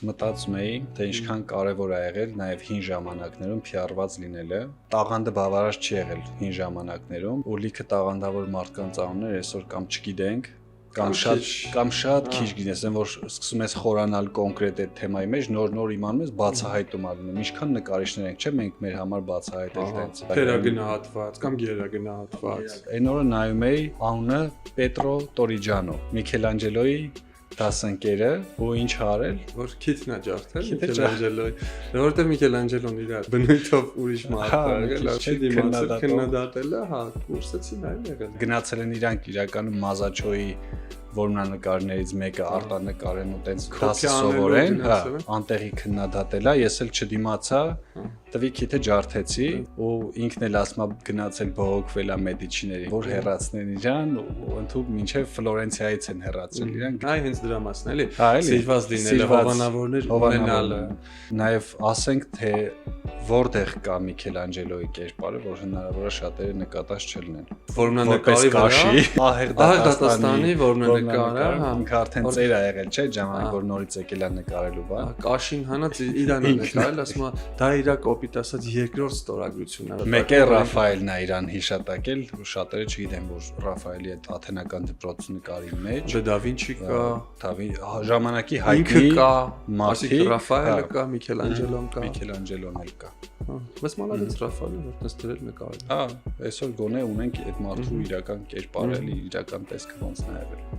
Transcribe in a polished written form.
մտածում էի, թե ինչքան կարևոր է եղել նաև հին ժամանակներում փիառված լինելը։ Տաղանդը բավարար չի եղել հին ժամանակներում, ու լիքը տաղանդավոր մարդկանց անուններ այսօր կամ չգիտենք, կամ շատ քիչ գիտես, որ սկսում ես խորանալ կոնկրետ այդ թեմայի մեջ, նոր imանում ես, բացահայտում ալնում։ Ինչքան նկարիչներ ենք, չէ՞, մենք մեր համար բացահայտել տենց։ Թերագնահատված կամ գերագնահատված։ Այն օրը նայում էի անունը Պետրո Տորիջանո, Միքելանջելոյի դասընկերը, ու ինչ արել, որ քիթն է ջարդել Միքելանջելոյի, որովհետև Միքելանջելոն իր բնույթով ուրիշ մարդ է եղել, չի դիմացել քննադատելը, հա, կուրսեցին այլ եղել։ Գնացել են իրանք իրականում Մազաչոյի որմնանկարներից մեկը արտանկարեն ու տենց դասը սովորեն, հա, անտեղի քննադատելա, ես էլ չդիմացա, տվի քիթը ջարդեցի, ու ինքն էլ ասма գնացել բողոքվել է Մեդիչիներին, որ հեռացնեն իրան, ու ընդհանուր մինչև Ֆլորենցիայից են հեռացրել իրան։ Այ հենց դրա մասն էլի, սիրված լինելը, հովանավորներ ունենալը։ Նաև ասենք, թե որտեղ կա Միքելանջելոյի կերպարը, որ հնարավոր է շատերը նկատած չլինեն։ Որմնանկարի վրա, Ահեղ Դատաստանի որմնանկարը, հա, ինքը արդեն ծեր ա եղել, չէ՞, ժամանակ որ նորից եկել է նկարելու, բա։ Կաշին հանած իրան է նկարել, ասում է, դա իրա կոպիտ ասած երկրորդ ստորագրությունն է։ Մեկ է Ռաֆայելն է իրան հիշատակել, շատերը չգիտեն, որ Ռաֆայելի այդ աթենական դպրոցի նկարի մեջ Դա Վինչի կա, ժամանակի ինքը հայտնի կա, մարդիկ, ասիկ Ռաֆայելը կա, Միքելանջելոն կա։ Միքելանջելոն էլ կա։ Բայց մալադից Ռաֆայելը որտես դրել նկարել։ Հա, այսօր գոնե ունենք այդ մարդու իրական կերպարը, իրական տեսքը ոնց նա եղել։